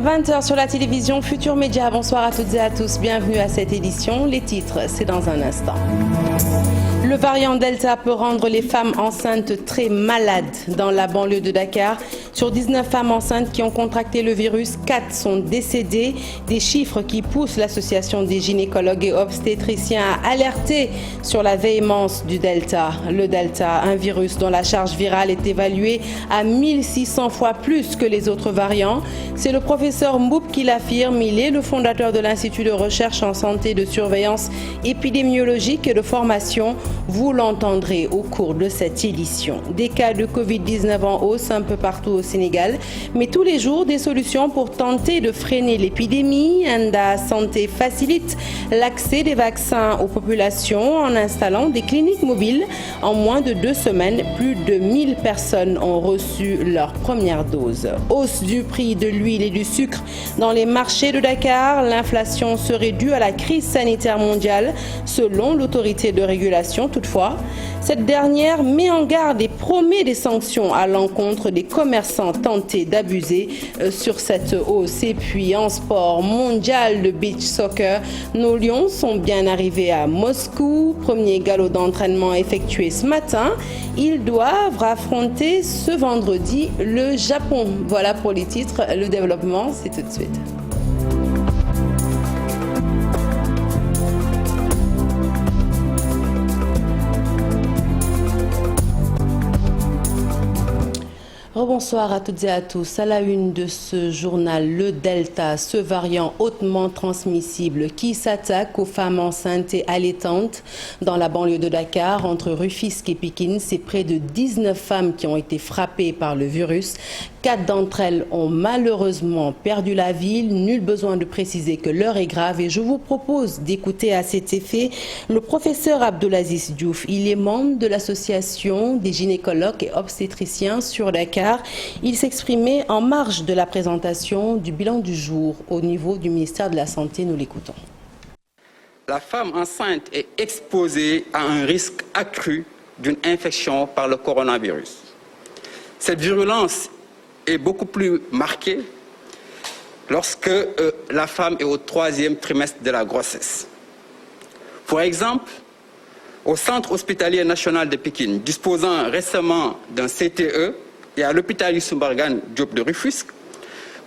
20h sur la télévision Futur Média. Bonsoir à toutes et à tous. Bienvenue à cette édition. Les titres, c'est dans un instant. Le variant Delta peut rendre les femmes enceintes très malades dans la banlieue de Dakar. Sur 19 femmes enceintes qui ont contracté le virus, 4 sont décédées. Des chiffres qui poussent l'association des gynécologues et obstétriciens à alerter sur la véhémence du Delta. Le Delta, un virus dont la charge virale est évaluée à 1600 fois plus que les autres variants. C'est le professeur Mboup qui l'affirme. Il est le fondateur de l'Institut de recherche en santé, de surveillance épidémiologique et de formation. Vous l'entendrez au cours de cette édition. Des cas de Covid-19 en hausse un peu partout au Sénégal, mais tous les jours des solutions pour tenter de freiner l'épidémie. Anda Santé facilite l'accès des vaccins aux populations en installant des cliniques mobiles. En moins de 2 semaines, plus de 1000 personnes ont reçu leur première dose. Hausse du prix de l'huile et du sucre dans les marchés de Dakar. L'inflation serait due à la crise sanitaire mondiale, selon l'autorité de régulation. Toutefois, cette dernière met en garde et promet des sanctions à l'encontre des commerçants tentés d'abuser sur cette hausse. Et puis en sport mondial de beach soccer, nos Lions sont bien arrivés à Moscou. Premier galop d'entraînement effectué ce matin. Ils doivent affronter ce vendredi le Japon. Voilà pour les titres. Le développement, c'est tout de suite. Bonsoir à toutes et à tous. À la une de ce journal, le Delta, ce variant hautement transmissible qui s'attaque aux femmes enceintes et allaitantes dans la banlieue de Dakar, entre Rufisque et Pikine. C'est près de 19 femmes qui ont été frappées par le virus. 4 d'entre elles ont malheureusement perdu la vie. Nul besoin de préciser que l'heure est grave et je vous propose d'écouter à cet effet le professeur Abdoulaziz Diouf. Il est membre de l'association des gynécologues et obstétriciens sur Dakar. Il s'exprimait en marge de la présentation du bilan du jour au niveau du ministère de la Santé. Nous l'écoutons. La femme enceinte est exposée à un risque accru d'une infection par le coronavirus. Cette virulence est beaucoup plus marquée lorsque la femme est au 3e trimestre de la grossesse. Pour exemple, au Centre hospitalier national de Pékin, disposant récemment d'un CTE, et à l'hôpital Youssou Mbargane Diop de Rufisque,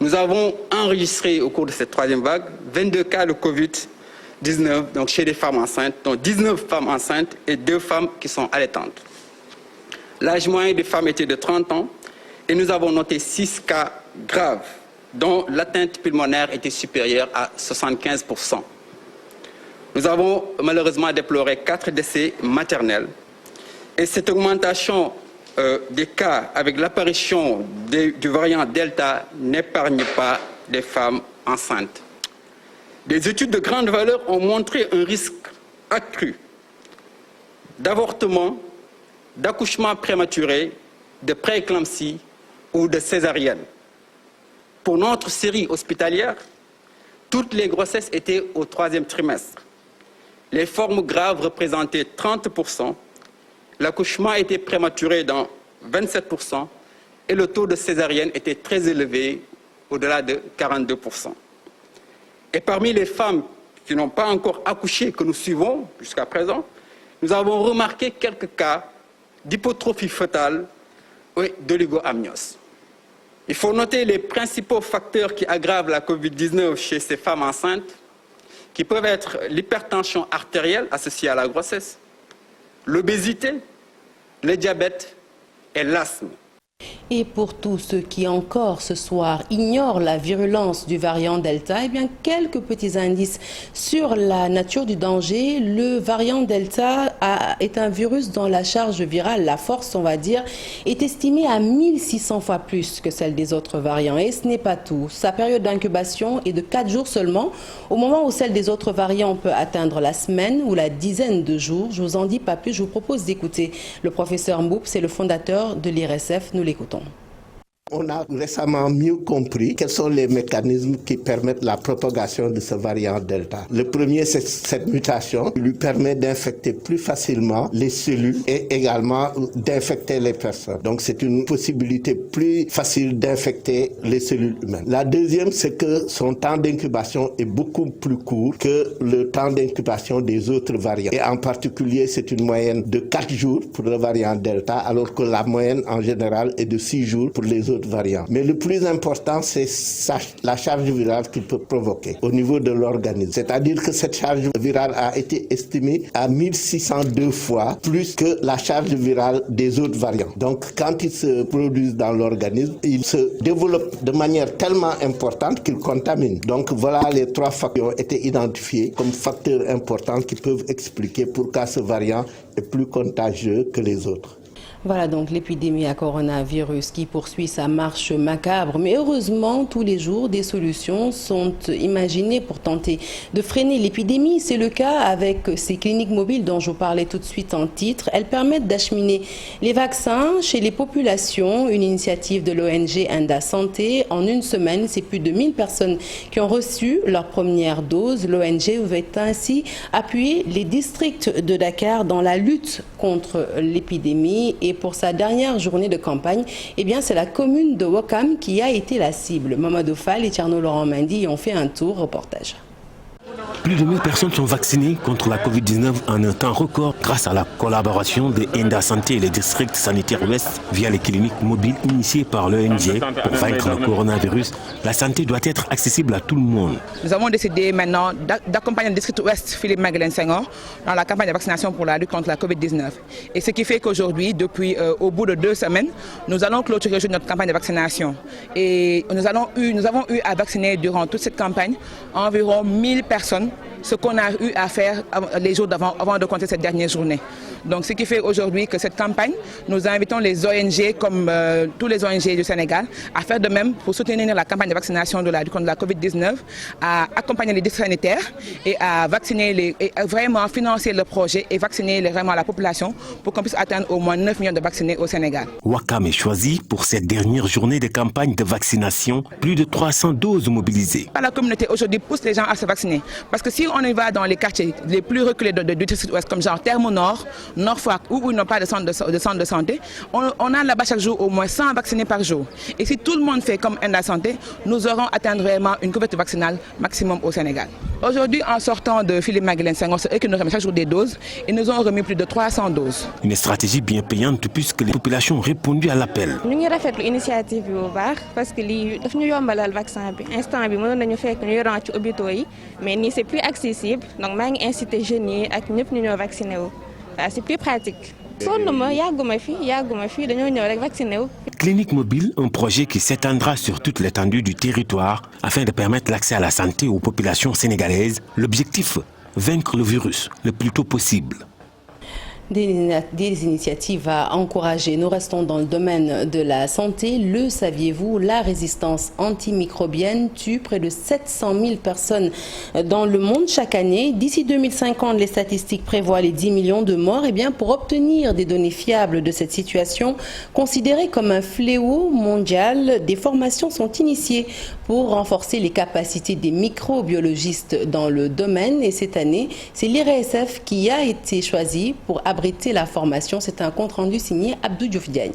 nous avons enregistré au cours de cette 3e vague 22 cas de Covid-19 donc chez des femmes enceintes, dont 19 femmes enceintes et 2 femmes qui sont allaitantes. L'âge moyen des femmes était de 30 ans et nous avons noté 6 cas graves dont l'atteinte pulmonaire était supérieure à 75%. Nous avons malheureusement déploré 4 décès maternels et cette augmentation des cas avec l'apparition du variant Delta n'épargne pas les femmes enceintes. Des études de grande valeur ont montré un risque accru d'avortement, d'accouchement prématuré, de prééclampsie ou de césarienne. Pour notre série hospitalière, toutes les grossesses étaient au 3e trimestre. Les formes graves représentaient 30%. L'accouchement était prématuré dans 27% et le taux de césarienne était très élevé, au-delà de 42%. Et parmi les femmes qui n'ont pas encore accouché, que nous suivons jusqu'à présent, nous avons remarqué quelques cas d'hypotrophie fœtale et d'oligoamnios. Il faut noter les principaux facteurs qui aggravent la Covid-19 chez ces femmes enceintes, qui peuvent être l'hypertension artérielle associée à la grossesse, l'obésité, le diabète et l'asthme. Et pour tous ceux qui encore ce soir ignorent la virulence du variant Delta, eh bien quelques petits indices sur la nature du danger. Le variant Delta est un virus dont la charge virale, la force on va dire, est estimée à 1600 fois plus que celle des autres variants. Et ce n'est pas tout. Sa période d'incubation est de 4 jours seulement, au moment où celle des autres variants peut atteindre la semaine ou la dizaine de jours. Je vous en dis pas plus, je vous propose d'écouter le professeur Mboup, c'est le fondateur de l'IRSF. Nous l'écoutons. On a récemment mieux compris quels sont les mécanismes qui permettent la propagation de ce variant Delta. Le premier, c'est cette mutation qui lui permet d'infecter plus facilement les cellules et également d'infecter les personnes. Donc c'est une possibilité plus facile d'infecter les cellules humaines. La deuxième, c'est que son temps d'incubation est beaucoup plus court que le temps d'incubation des autres variants. Et en particulier, c'est une moyenne de 4 jours pour le variant Delta, alors que la moyenne en général est de 6 jours pour les autres variants. Mais le plus important, c'est la charge virale qu'il peut provoquer au niveau de l'organisme. C'est-à-dire que cette charge virale a été estimée à 1602 fois plus que la charge virale des autres variants. Donc quand ils se produisent dans l'organisme, ils se développent de manière tellement importante qu'ils contaminent. Donc voilà les 3 facteurs qui ont été identifiés comme facteurs importants qui peuvent expliquer pourquoi ce variant est plus contagieux que les autres. Voilà donc l'épidémie à coronavirus qui poursuit sa marche macabre. Mais heureusement, tous les jours, des solutions sont imaginées pour tenter de freiner l'épidémie. C'est le cas avec ces cliniques mobiles dont je vous parlais tout de suite en titre. Elles permettent d'acheminer les vaccins chez les populations. Une initiative de l'ONG Enda Santé. En une semaine, c'est plus de 1000 personnes qui ont reçu leur première dose. L'ONG va ainsi appuyer les districts de Dakar dans la lutte contre l'épidémie. Et pour sa dernière journée de campagne, eh bien, c'est la commune de Ouakam qui a été la cible. Mamadou Fall et Tierno Laurent Mendy ont fait un tour reportage. Plus de 1000 personnes sont vaccinées contre la Covid-19 en un temps record grâce à la collaboration de Enda Santé et les districts sanitaires ouest via les cliniques mobiles initiées par l'ONG pour vaincre le coronavirus. La santé doit être accessible à tout le monde. Nous avons décidé maintenant d'accompagner le district ouest Philippe Maguilène Senghor dans la campagne de vaccination pour la lutte contre la Covid-19. Et ce qui fait qu'aujourd'hui, depuis au bout de 2 semaines, nous allons clôturer notre campagne de vaccination. Et nous avons eu à vacciner durant toute cette campagne environ 1000 personnes, ce qu'on a eu à faire les jours d'avant, avant de compter cette dernière journée. Donc ce qui fait aujourd'hui que cette campagne, nous invitons les ONG comme tous les ONG du Sénégal à faire de même pour soutenir la campagne de vaccination de la lutte contre la Covid-19, à accompagner les districts sanitaires et à vacciner et vraiment financer le projet et vacciner vraiment la population pour qu'on puisse atteindre au moins 9 millions de vaccinés au Sénégal. Ouakam est choisi pour cette dernière journée de campagne de vaccination. Plus de 300 doses mobilisées. La communauté aujourd'hui pousse les gens à se vacciner parce que si on y va dans les quartiers les plus reculés du district ouest comme genre Terme Nord, Norfolk, où ils n'ont pas de centre de santé, on a là-bas chaque jour au moins 100 vaccinés par jour. Et si tout le monde fait comme Enda Santé, nous aurons atteint vraiment une couverture vaccinale maximum au Sénégal. Aujourd'hui, en sortant de Philippe Maguilène Senghor, c'est eux qui nous remettent chaque jour des doses et nous ont remis plus de 300 doses. Une stratégie bien payante puisque les populations ont répondu à l'appel. Nous avons fait l'initiative parce que nous avons le vaccin. Instant, nous avons fait que nous avons hôpitaux, mais c'est plus accessible. Donc, je vais inciter les jeunes à nous vacciner. C'est plus pratique. Clinique mobile, un projet qui s'étendra sur toute l'étendue du territoire afin de permettre l'accès à la santé aux populations sénégalaises. L'objectif, vaincre le virus le plus tôt possible. Des initiatives à encourager. Nous restons dans le domaine de la santé. Le saviez-vous, la résistance antimicrobienne tue près de 700 000 personnes dans le monde chaque année. D'ici 2050, les statistiques prévoient les 10 millions de morts. Et bien, pour obtenir des données fiables de cette situation, considérée comme un fléau mondial, des formations sont initiées pour renforcer les capacités des microbiologistes dans le domaine. Et cette année, c'est l'IRSF qui a été choisi pour abriter la formation. C'est un compte-rendu signé Abdou Diouf Diagne.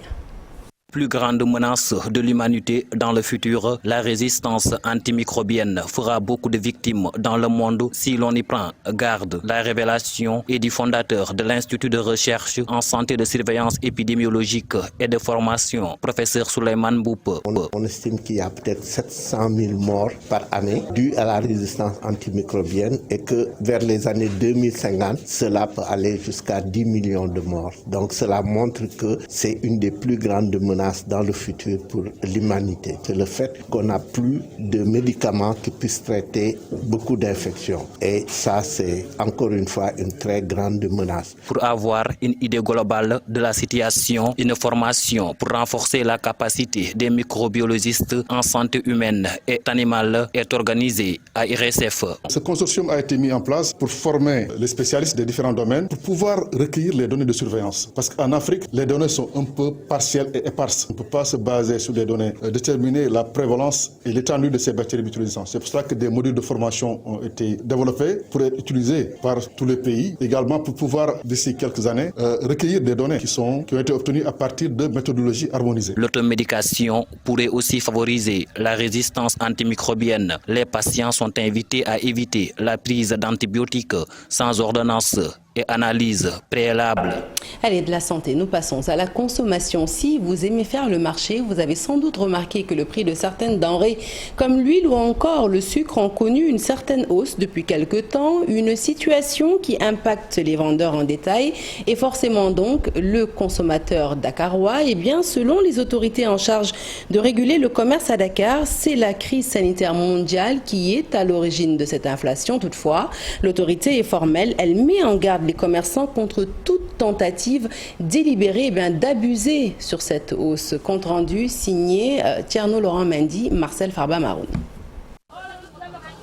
Plus grande menace de l'humanité dans le futur, la résistance antimicrobienne fera beaucoup de victimes dans le monde si l'on y prend garde. La révélation est du fondateur de l'Institut de recherche en santé de surveillance épidémiologique et de formation, professeur Souleymane Boupe. On estime qu'il y a peut-être 700 000 morts par année dues à la résistance antimicrobienne et que vers les années 2050, cela peut aller jusqu'à 10 millions de morts. Donc cela montre que c'est une des plus grandes menaces dans le futur pour l'humanité. C'est le fait qu'on n'a plus de médicaments qui puissent traiter beaucoup d'infections. Et ça, c'est encore une fois une très grande menace. Pour avoir une idée globale de la situation, une formation pour renforcer la capacité des microbiologistes en santé humaine et animale est organisée à IRSF. Ce consortium a été mis en place pour former les spécialistes des différents domaines pour pouvoir recueillir les données de surveillance. Parce qu'en Afrique, les données sont un peu partielles et éparses. commerce, on ne peut pas se baser sur des données, déterminer la prévalence et l'étendue de ces bactéries botulisants. C'est pour cela que des modules de formation ont été développés pour être utilisés par tous les pays, également pour pouvoir, d'ici quelques années, recueillir des données qui ont été obtenues à partir de méthodologies harmonisées. L'automédication pourrait aussi favoriser la résistance antimicrobienne. Les patients sont invités à éviter la prise d'antibiotiques sans ordonnance et analyse préalable. Allez, de la santé, nous passons à la consommation. Si vous aimez faire le marché, vous avez sans doute remarqué que le prix de certaines denrées comme l'huile ou encore le sucre ont connu une certaine hausse depuis quelque temps, une situation qui impacte les vendeurs en détail et forcément donc le consommateur dakarois. Et bien, selon les autorités en charge de réguler le commerce à Dakar, c'est la crise sanitaire mondiale qui est à l'origine de cette inflation. Toutefois, l'autorité est formelle, elle met en garde les commerçants contre toute tentative délibérée d'abuser sur cette hausse. Compte rendu signé Tierno Laurent Mendy, Marcel Farba Maroun.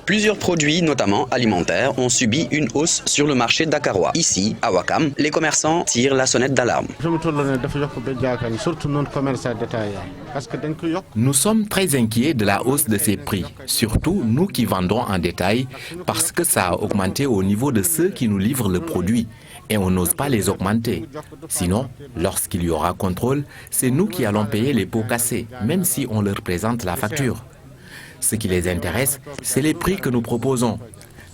Plusieurs produits, notamment alimentaires, ont subi une hausse sur le marché dakarois. Ici, à Ouakam, les commerçants tirent la sonnette d'alarme. Nous sommes très inquiets de la hausse de ces prix, surtout nous qui vendons en détail, parce que ça a augmenté au niveau de ceux qui nous livrent le produit. Et on n'ose pas les augmenter. Sinon, lorsqu'il y aura contrôle, c'est nous qui allons payer les pots cassés, même si on leur présente la facture. Ce qui les intéresse, c'est les prix que nous proposons.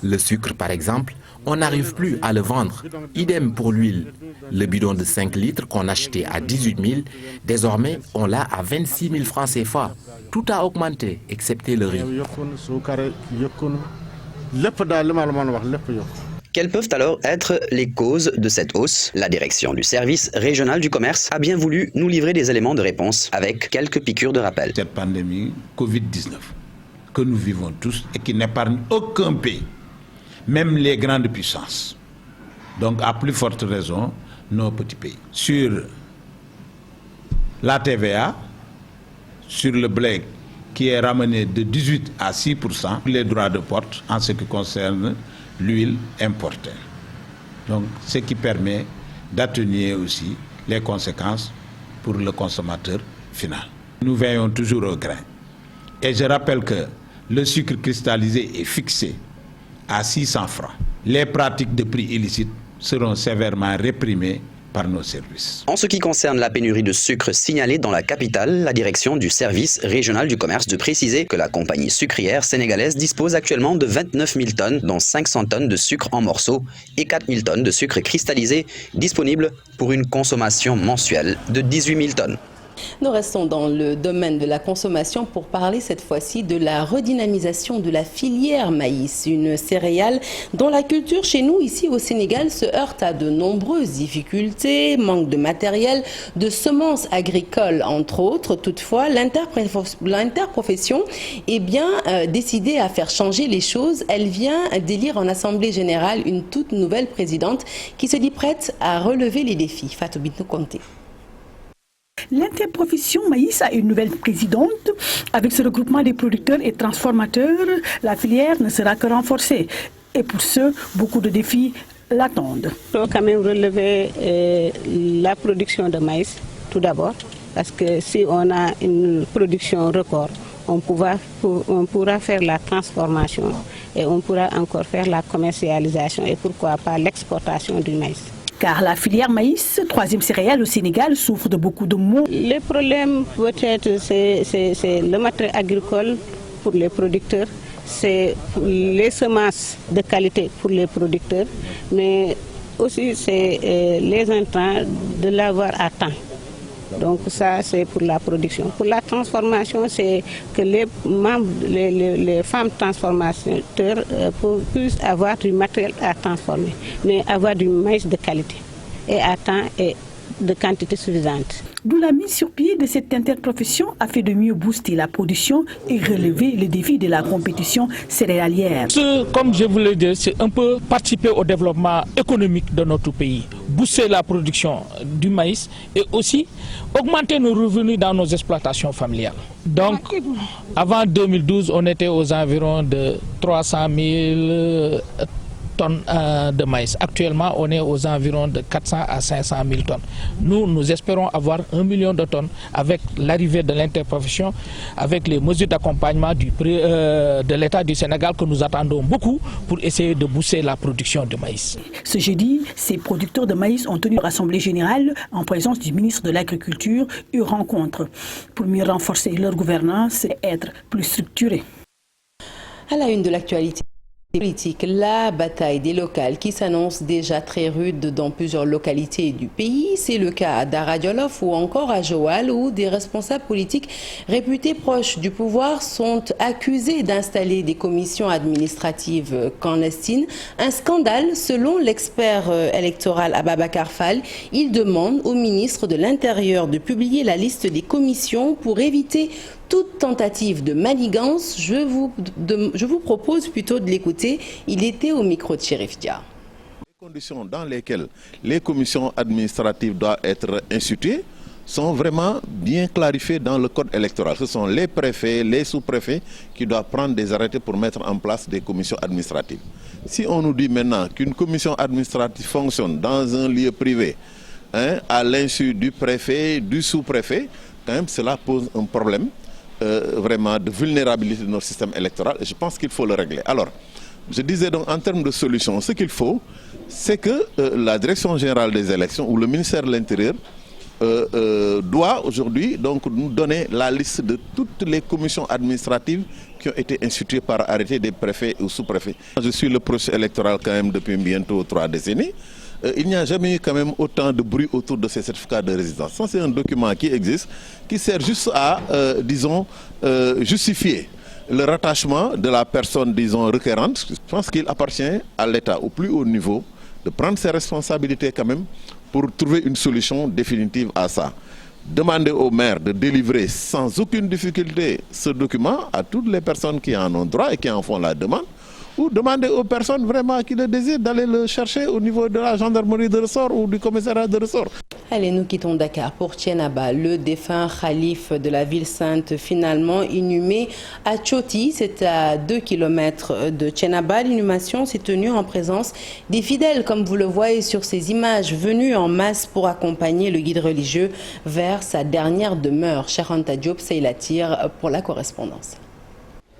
Le sucre, par exemple, on n'arrive plus à le vendre. Idem pour l'huile. Le bidon de 5 litres qu'on achetait à 18 000, désormais, on l'a à 26 000 francs CFA. Tout a augmenté, excepté le riz. Quelles peuvent alors être les causes de cette hausse? La direction du service régional du commerce a bien voulu nous livrer des éléments de réponse avec quelques piqûres de rappel. Cette pandémie Covid-19 que nous vivons tous et qui n'épargne aucun pays, même les grandes puissances. Donc à plus forte raison, nos petits pays. Sur la TVA, sur le blé qui est ramené de 18 à 6%, les droits de porte en ce qui concerne l'huile importée. Donc, ce qui permet d'atténuer aussi les conséquences pour le consommateur final. Nous veillons toujours au grain. Et je rappelle que le sucre cristallisé est fixé à 600 francs. Les pratiques de prix illicites seront sévèrement réprimées par nos services. En ce qui concerne la pénurie de sucre signalée dans la capitale, la direction du service régional du commerce de préciser que la compagnie sucrière sénégalaise dispose actuellement de 29 000 tonnes, dont 500 tonnes de sucre en morceaux et 4 000 tonnes de sucre cristallisé disponibles pour une consommation mensuelle de 18 000 tonnes. Nous restons dans le domaine de la consommation pour parler cette fois-ci de la redynamisation de la filière maïs, une céréale dont la culture chez nous, ici au Sénégal, se heurte à de nombreuses difficultés, manque de matériel, de semences agricoles entre autres. Toutefois, l'interprofession est bien décidée à faire changer les choses. Elle vient d'élire en Assemblée générale une toute nouvelle présidente qui se dit prête à relever les défis. Fatou Bintou Konté. L'interprofession maïs a une nouvelle présidente. Avec ce regroupement des producteurs et transformateurs, la filière ne sera que renforcée. Et pour ce, beaucoup de défis l'attendent. Il faut quand même relever la production de maïs, tout d'abord, parce que si on a une production record, on pourra faire la transformation et on pourra encore faire la commercialisation et pourquoi pas l'exportation du maïs. Car la filière maïs, troisième céréale au Sénégal, souffre de beaucoup de maux. Le problème peut-être c'est le matériel agricole pour les producteurs, c'est les semences de qualité pour les producteurs, mais aussi c'est les intrants de l'avoir à temps. Donc ça c'est pour la production. Pour la transformation, c'est que les femmes transformateurs puissent avoir du matériel à transformer, mais avoir du maïs de qualité et à temps et de quantité suffisante. D'où la mise sur pied de cette interprofession a fait de mieux booster la production et relever les défis de la compétition céréalière. Comme je vous l'ai dit, c'est un peu participer au développement économique de notre pays, booster la production du maïs et aussi augmenter nos revenus dans nos exploitations familiales. Donc, avant 2012, on était aux environs de 300 000 tonnes de maïs. Actuellement, on est aux environs de 400 à 500 000 tonnes. Nous espérons avoir 1 million de tonnes avec l'arrivée de l'interprofession, avec les mesures d'accompagnement de l'État du Sénégal que nous attendons beaucoup pour essayer de booster la production de maïs. Ce jeudi, ces producteurs de maïs ont tenu une assemblée générale en présence du ministre de l'Agriculture, une rencontre pour mieux renforcer leur gouvernance et être plus structurés. À la une de l'actualité politique, la bataille des locales qui s'annonce déjà très rude dans plusieurs localités du pays. C'est le cas à Daradjolof ou encore à Joal où des responsables politiques réputés proches du pouvoir sont accusés d'installer des commissions administratives clandestines. Un scandale selon l'expert électoral Ababacar Fall. Il demande au ministre de l'Intérieur de publier la liste des commissions pour éviter toute tentative de manigance. Je vous propose plutôt de l'écouter. Il était au micro de Chérif Dia. Les conditions dans lesquelles les commissions administratives doivent être instituées sont vraiment bien clarifiées dans le code électoral. Ce sont les préfets, les sous-préfets qui doivent prendre des arrêtés pour mettre en place des commissions administratives. Si on nous dit maintenant qu'une commission administrative fonctionne dans un lieu privé, à l'insu du préfet, du sous-préfet, quand même cela pose un problème vraiment de vulnérabilité de notre système électoral, et je pense qu'il faut le régler. Alors, je disais donc en termes de solution, ce qu'il faut, c'est que la Direction générale des élections ou le ministère de l'Intérieur doit aujourd'hui donc nous donner la liste de toutes les commissions administratives qui ont été instituées par arrêté des préfets ou sous-préfets. Je suis le processus électoral quand même depuis bientôt 3 décennies. Il n'y a jamais eu quand même autant de bruit autour de ces certificats de résidence. C'est un document qui existe, qui sert juste à, disons, justifier le rattachement de la personne, disons, requérante. Je pense qu'il appartient à l'État, au plus haut niveau, de prendre ses responsabilités quand même pour trouver une solution définitive à ça. Demander au maire de délivrer sans aucune difficulté ce document à toutes les personnes qui en ont droit et qui en font la demande, ou demander aux personnes vraiment qui le désirent d'aller le chercher au niveau de la gendarmerie de ressort ou du commissariat de ressort. Allez, nous quittons Dakar pour Thiénaba. Le défunt khalife de la ville sainte finalement inhumé à Tchoti. C'est à 2 km de Thiénaba. L'inhumation s'est tenue en présence des fidèles, comme vous le voyez sur ces images, venus en masse pour accompagner le guide religieux vers sa dernière demeure. Charanta Diop, c'est la tire pour la correspondance.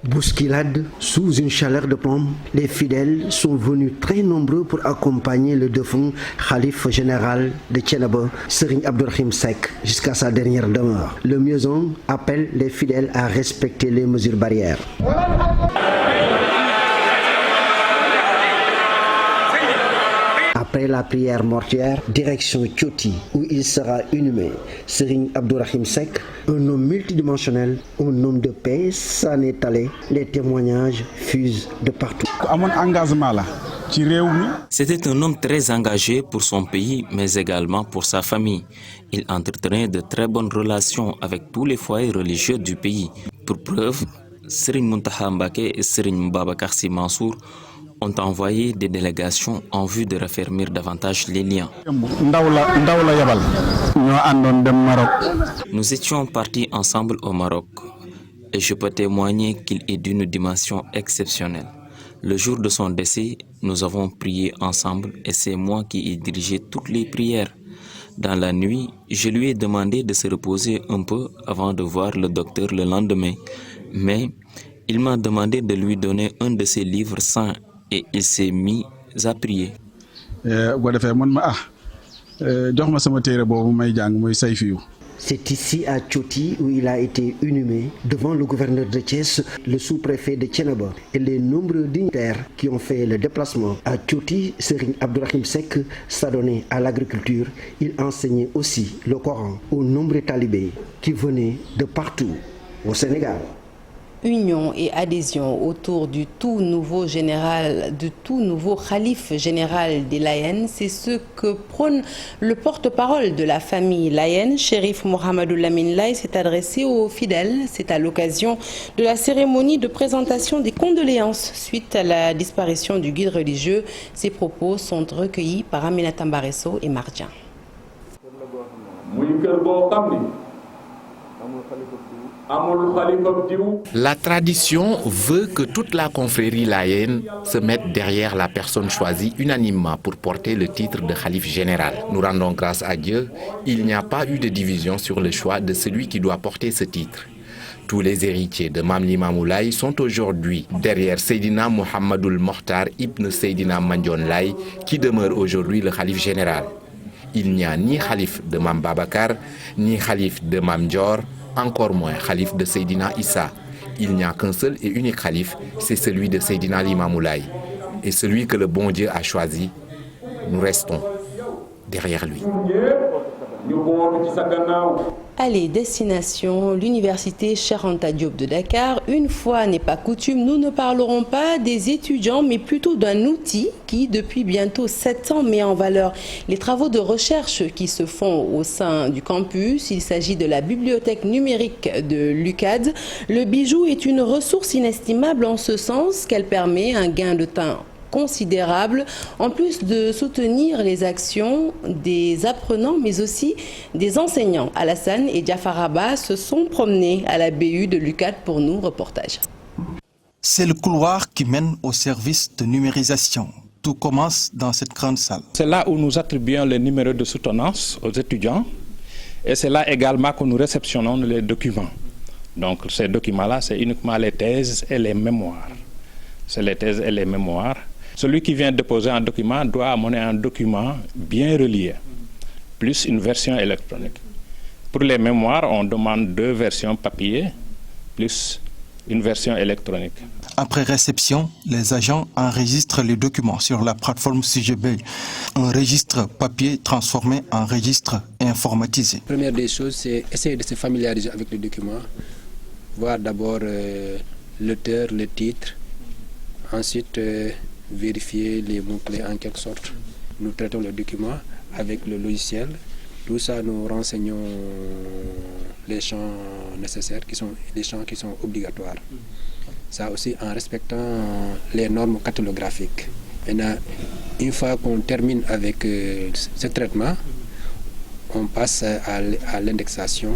Bousculade sous une chaleur de pompe, les fidèles sont venus très nombreux pour accompagner le défunt khalife général de Thiénaba, Serigne Abdourahim Seck, jusqu'à sa dernière demeure. Le muezzin appelle les fidèles à respecter les mesures barrières. Après la prière mortuaire, direction Tchoti, où il sera inhumé. Serigne Abdourahim Seck, un homme multidimensionnel, un homme de paix, s'en est allé. Les témoignages fusent de partout. C'était un homme très engagé pour son pays, mais également pour sa famille. Il entretenait de très bonnes relations avec tous les foyers religieux du pays. Pour preuve, Serigne Mountakha Mbacké et Serigne Babacar Sy Mansour ont envoyé des délégations en vue de raffermir davantage les liens. Nous étions partis ensemble au Maroc et je peux témoigner qu'il est d'une dimension exceptionnelle. Le jour de son décès, nous avons prié ensemble et c'est moi qui ai dirigé toutes les prières. Dans la nuit, je lui ai demandé de se reposer un peu avant de voir le docteur le lendemain, mais il m'a demandé de lui donner un de ses livres saints et il s'est mis à prier. C'est ici à Tchoti où il a été inhumé devant le gouverneur de Thiès, le sous-préfet de Thiénaba et les nombreux dignitaires qui ont fait le déplacement. À Tchoti, Serigne Abdourahim Seck s'adonnait à l'agriculture. Il enseignait aussi le Coran aux nombreux talibés qui venaient de partout au Sénégal. Union et adhésion autour du tout nouveau khalife général des Layènes, c'est ce que prône le porte-parole de la famille Layène. Chérif Mohamedou Lamine Laye s'est adressé aux fidèles. C'est à l'occasion de la cérémonie de présentation des condoléances suite à la disparition du guide religieux. Ces propos sont recueillis par Aminata Mbaresso et Mardian. La tradition veut que toute la confrérie laïenne se mette derrière la personne choisie unanimement pour porter le titre de khalife général. Nous rendons grâce à Dieu, il n'y a pas eu de division sur le choix de celui qui doit porter ce titre. Tous les héritiers de Mame Limamou Laye sont aujourd'hui derrière Seydina Mohammedoul Mokhtar ibn Seydina Mandione Laye, qui demeure aujourd'hui le khalife général. Il n'y a ni khalife de Mame Babacar, ni khalife de Mame Dior, encore moins khalife de Seydina Issa. Il n'y a qu'un seul et unique khalife, c'est celui de Seydina Limamou Laye. Et celui que le bon Dieu a choisi, nous restons derrière lui. Allez, destination, l'université Cheikh Anta Diop de Dakar. Une fois n'est pas coutume, nous ne parlerons pas des étudiants, mais plutôt d'un outil qui, depuis bientôt 7 ans, met en valeur les travaux de recherche qui se font au sein du campus. Il s'agit de la bibliothèque numérique de l'UCAD. Le bijou est une ressource inestimable en ce sens qu'elle permet un gain de temps considérable, en plus de soutenir les actions des apprenants, mais aussi des enseignants. Alassane et Diafar Abba se sont promenés à la BU de l'UCAD pour nous, reportage. C'est le couloir qui mène au service de numérisation. Tout commence dans cette grande salle. C'est là où nous attribuons les numéros de soutenance aux étudiants et c'est là également que nous réceptionnons les documents. Donc ces documents-là, c'est uniquement les thèses et les mémoires. C'est les thèses et les mémoires. Celui qui vient déposer un document doit amener un document bien relié, plus une version électronique. Pour les mémoires, on demande 2 versions papier, plus une version électronique. Après réception, les agents enregistrent les documents sur la plateforme CGB, un registre papier transformé en registre informatisé. La première des choses, c'est essayer de se familiariser avec le document, voir d'abord l'auteur, le titre, ensuite vérifier les mots-clés en quelque sorte. Nous traitons le document avec le logiciel. Tout ça, nous renseignons les champs nécessaires, qui sont les champs qui sont obligatoires. Ça aussi en respectant les normes catalographiques. Maintenant, une fois qu'on termine avec ce traitement, on passe à l'indexation.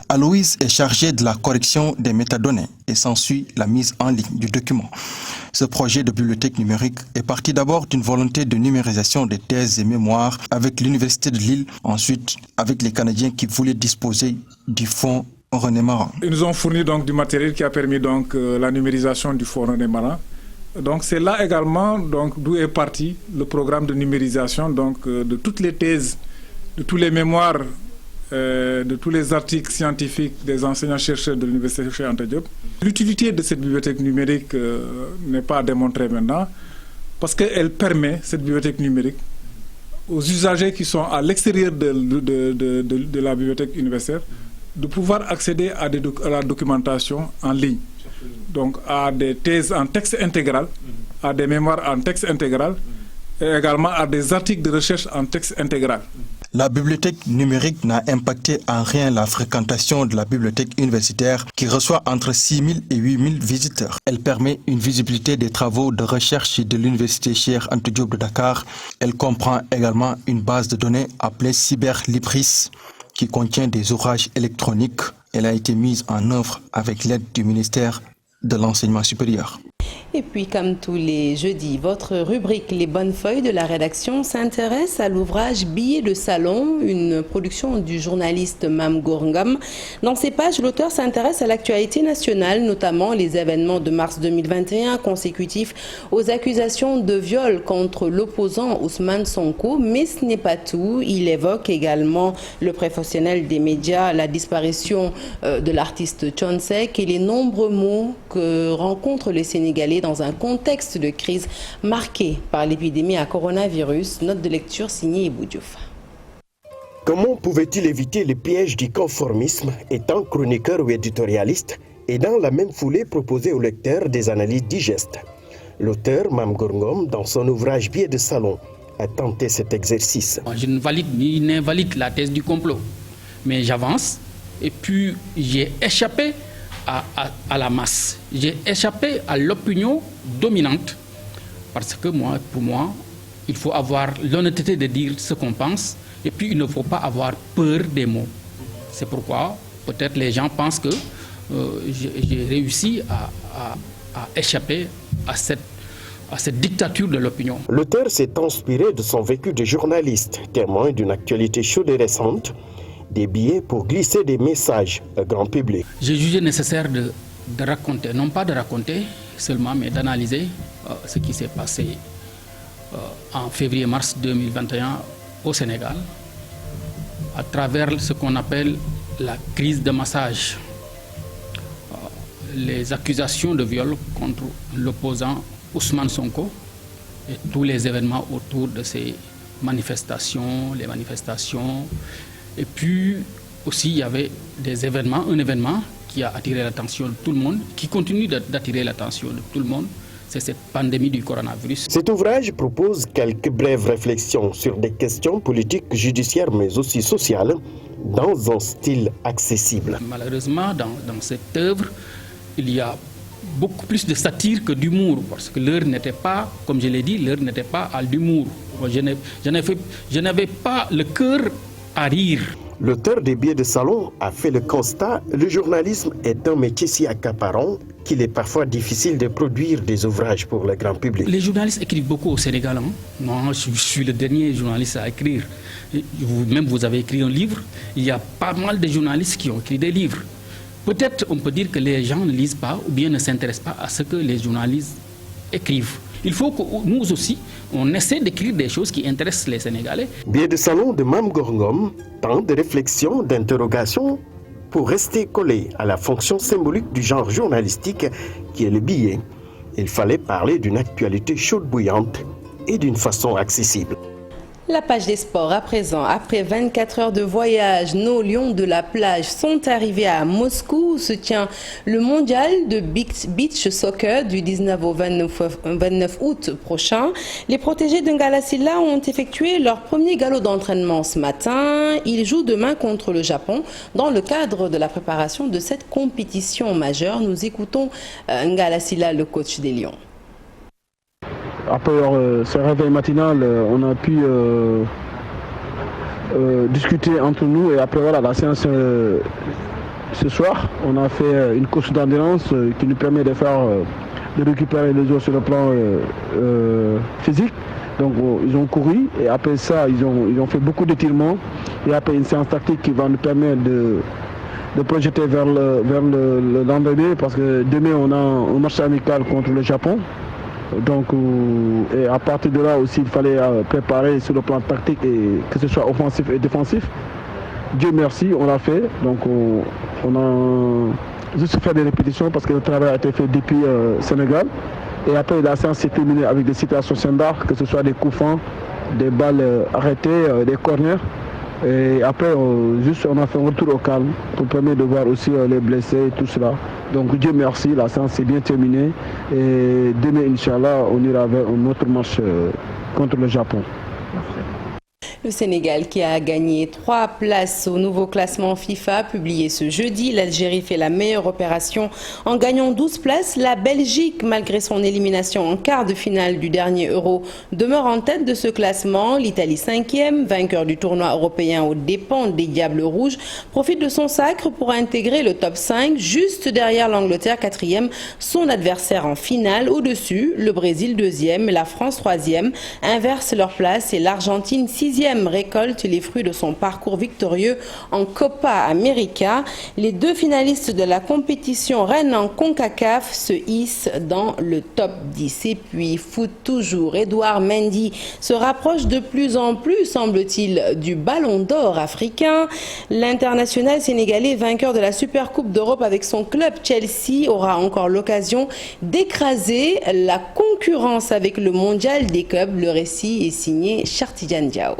Aloïse est chargée de la correction des métadonnées et s'ensuit la mise en ligne du document. Ce projet de bibliothèque numérique est parti d'abord d'une volonté de numérisation des thèses et mémoires avec l'Université de Lille, ensuite avec les Canadiens qui voulaient disposer du fonds René Maran. Ils nous ont fourni donc du matériel qui a permis donc la numérisation du fonds René Maran. Donc c'est là également donc d'où est parti le programme de numérisation donc de toutes les thèses, de tous les mémoires, de tous les articles scientifiques des enseignants-chercheurs de l'Université Cheikh Anta Diop. L'utilité de cette bibliothèque numérique n'est pas à démontrer maintenant parce qu'elle permet, cette bibliothèque numérique, aux usagers qui sont à l'extérieur de la bibliothèque universitaire de pouvoir accéder à la documentation en ligne. Donc à des thèses en texte intégral, à des mémoires en texte intégral et également à des articles de recherche en texte intégral. La bibliothèque numérique n'a impacté en rien la fréquentation de la bibliothèque universitaire qui reçoit entre 6 000 et 8 000 visiteurs. Elle permet une visibilité des travaux de recherche de l'Université Cheikh Anta Diop de Dakar. Elle comprend également une base de données appelée CyberLibris qui contient des ouvrages électroniques. Elle a été mise en œuvre avec l'aide du ministère de l'Enseignement supérieur. Et puis, comme tous les jeudis, votre rubrique Les Bonnes Feuilles de la rédaction s'intéresse à l'ouvrage Billets de salon, une production du journaliste Mame Gourngom. Dans ces pages, l'auteur s'intéresse à l'actualité nationale, notamment les événements de mars 2021 consécutifs aux accusations de viol contre l'opposant Ousmane Sonko. Mais ce n'est pas tout. Il évoque également le professionnel des médias, la disparition de l'artiste Thione Seck et les nombreux maux que rencontrent les Sénégalais dans un contexte de crise marqué par l'épidémie à coronavirus. Note de lecture signée Ibou Diouf. Comment pouvait-il éviter les pièges du conformisme étant chroniqueur ou éditorialiste et dans la même foulée proposer au lecteur des analyses digestes? L'auteur, Mame Gourngom, dans son ouvrage Billets de salon, a tenté cet exercice. Je ne valide ni n'invalide la thèse du complot, mais j'avance et puis j'ai échappé à la masse. J'ai échappé à l'opinion dominante parce que pour moi, il faut avoir l'honnêteté de dire ce qu'on pense et puis il ne faut pas avoir peur des mots. C'est pourquoi, peut-être les gens pensent que j'ai réussi à échapper à cette dictature de l'opinion. L'auteur s'est inspiré de son vécu de journaliste, témoin d'une actualité chaude et récente, des billets pour glisser des messages au grand public. J'ai jugé nécessaire de raconter, non pas de raconter seulement, mais d'analyser ce qui s'est passé en février-mars 2021 au Sénégal, à travers ce qu'on appelle la crise de massage, les accusations de viol contre l'opposant Ousmane Sonko et tous les événements autour de ces manifestations, les manifestations. Et puis aussi, il y avait un événement qui a attiré l'attention de tout le monde, qui continue d'attirer l'attention de tout le monde, c'est cette pandémie du coronavirus. Cet ouvrage propose quelques brèves réflexions sur des questions politiques, judiciaires, mais aussi sociales, dans un style accessible. Malheureusement, dans cette œuvre, il y a beaucoup plus de satire que d'humour, parce que l'heure n'était pas, comme je l'ai dit, l'heure n'était pas à l'humour. Je n'avais pas le cœur à rire. L'auteur des billets de salon a fait le constat, le journalisme est un métier si accaparant qu'il est parfois difficile de produire des ouvrages pour le grand public. Les journalistes écrivent beaucoup au Sénégal. Hein? Moi, je suis le dernier journaliste à écrire. Vous-même, vous avez écrit un livre. Il y a pas mal de journalistes qui ont écrit des livres. Peut-être on peut dire que les gens ne lisent pas ou bien ne s'intéressent pas à ce que les journalistes écrivent. Il faut que nous aussi, on essaie d'écrire des choses qui intéressent les Sénégalais. Billet de salon de Mame Gor Ngom, tant de réflexions, d'interrogations pour rester collé à la fonction symbolique du genre journalistique qui est le billet. Il fallait parler d'une actualité chaude bouillante et d'une façon accessible. La page des sports à présent. Après 24 heures de voyage, nos lions de la plage sont arrivés à Moscou où se tient le mondial de beach soccer du 19 au 29 août prochain. Les protégés de Ngala Sylla ont effectué leur premier galop d'entraînement ce matin. Ils jouent demain contre le Japon dans le cadre de la préparation de cette compétition majeure. Nous écoutons Ngala Sylla, le coach des Lions. Après ce réveil matinal, on a pu discuter entre nous et après voilà, la séance ce soir, on a fait une course d'endurance qui nous permet de récupérer les os sur le plan physique. Donc ils ont couru et après ça ils ont fait beaucoup d'étirements et après une séance tactique qui va nous permettre de projeter vers le lendemain parce que demain on a un match amical contre le Japon. Donc, et à partir de là aussi, il fallait préparer sur le plan tactique et que ce soit offensif et défensif. Dieu merci, on l'a fait. Donc, on a juste fait des répétitions parce que le travail a été fait depuis Sénégal. Et après, la séance s'est terminée avec des situations standards, que ce soit des coups francs, des balles arrêtées, des corners. Et après, on a fait un retour au calme pour permettre de voir aussi les blessés et tout cela. Donc Dieu merci, la séance est bien terminée. Et demain, Inch'Allah, on ira vers un autre match contre le Japon. Le Sénégal qui a gagné 3 places au nouveau classement FIFA publié ce jeudi. L'Algérie fait la meilleure opération en gagnant 12 places. La Belgique, malgré son élimination en quart de finale du dernier Euro, demeure en tête de ce classement. L'Italie 5e, vainqueur du tournoi européen aux dépens des Diables Rouges, profite de son sacre pour intégrer le top 5, juste derrière l'Angleterre 4e, son adversaire en finale. Au-dessus, le Brésil 2e et la France 3e inversent leur place et l'Argentine 6e récolte les fruits de son parcours victorieux en Copa América. Les 2 finalistes de la compétition reine en CONCACAF se hissent dans le top 10. Et puis, foot toujours, Edouard Mendy se rapproche de plus en plus, semble-t-il, du ballon d'or africain. L'international sénégalais, vainqueur de la Super Coupe d'Europe avec son club Chelsea, aura encore l'occasion d'écraser la concurrence avec le mondial des clubs. Le récit est signé Chartidiane Diao.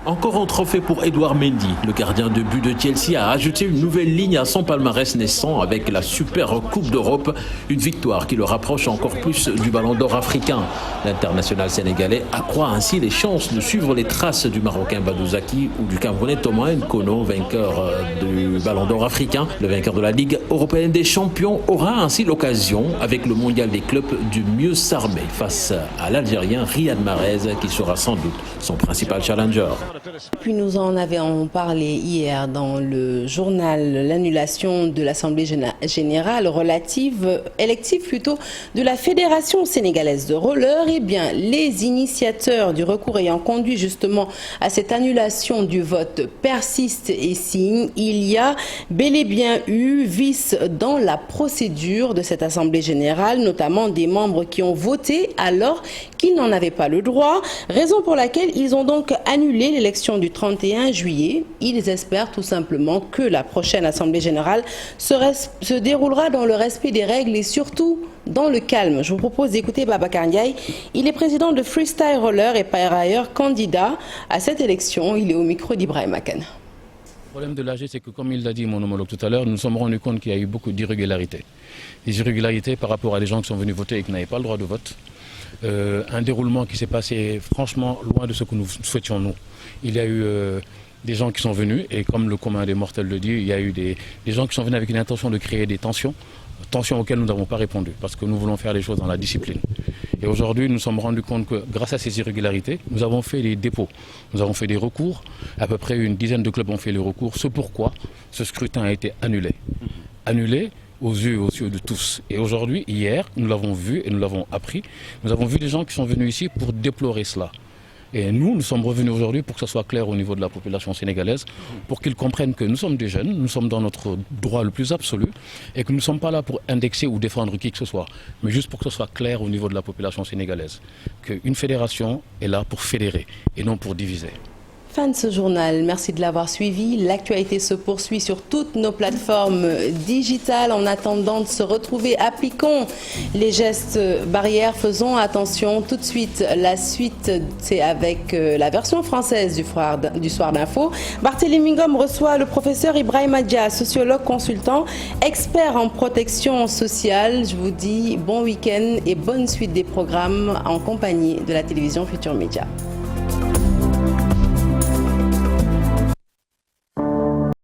Encore un trophée pour Edouard Mendy. Le gardien de but de Chelsea a ajouté une nouvelle ligne à son palmarès naissant avec la Super Coupe d'Europe. Une victoire qui le rapproche encore plus du ballon d'or africain. L'international sénégalais accroît ainsi les chances de suivre les traces du Marocain Badou Zaki ou du Camerounais Thomas Nkono, vainqueur du ballon d'or africain. Le vainqueur de la Ligue européenne des champions aura ainsi l'occasion, avec le mondial des clubs, de mieux s'armer face à l'Algérien Riyad Mahrez qui sera sans doute son principal challenger. Puis nous en avions parlé hier dans le journal, l'annulation de l'Assemblée générale élective de la Fédération sénégalaise de roller. Eh bien, les initiateurs du recours ayant conduit justement à cette annulation du vote persistent et signent. Il y a bel et bien eu vice dans la procédure de cette Assemblée générale, notamment des membres qui ont voté alors qu'ils n'en avaient pas le droit, raison pour laquelle ils ont donc annulé l'élection du 31 juillet. Ils espèrent tout simplement que la prochaine Assemblée générale se déroulera dans le respect des règles et surtout dans le calme. Je vous propose d'écouter Babacar Ndiaye. Il est président de Freestyle Roller et par ailleurs candidat à cette élection. Il est au micro d'Ibrahim Akan. Le problème de l'AG, c'est que comme il l'a dit mon homologue tout à l'heure, nous nous sommes rendus compte qu'il y a eu beaucoup d'irrégularités. Des irrégularités par rapport à des gens qui sont venus voter et qui n'avaient pas le droit de vote. Un déroulement qui s'est passé franchement loin de ce que nous souhaitions nous. Il y a eu des gens qui sont venus et comme le commun des mortels le dit, il y a eu des gens qui sont venus avec une intention de créer des tensions auxquelles nous n'avons pas répondu parce que nous voulons faire les choses dans la discipline. Et aujourd'hui, nous nous sommes rendus compte que grâce à ces irrégularités, nous avons fait des dépôts, nous avons fait des recours, à peu près une dizaine de clubs ont fait les recours, c'est pourquoi ce scrutin a été annulé. Annulé aux yeux de tous. Et aujourd'hui, hier, nous l'avons vu et nous l'avons appris, nous avons vu des gens qui sont venus ici pour déplorer cela. Et nous sommes revenus aujourd'hui pour que ce soit clair au niveau de la population sénégalaise, pour qu'ils comprennent que nous sommes des jeunes, nous sommes dans notre droit le plus absolu, et que nous ne sommes pas là pour indexer ou défendre qui que ce soit, mais juste pour que ce soit clair au niveau de la population sénégalaise, qu'une fédération est là pour fédérer et non pour diviser. Fin de ce journal, merci de l'avoir suivi. L'actualité se poursuit sur toutes nos plateformes digitales. En attendant de se retrouver, appliquons les gestes barrières, faisons attention. Tout de suite, la suite, c'est avec la version française du Soir d'Info. Barthélémy Ngom reçoit le professeur Ibrahim Adja, sociologue consultant, expert en protection sociale. Je vous dis bon week-end et bonne suite des programmes en compagnie de la télévision Futur Média.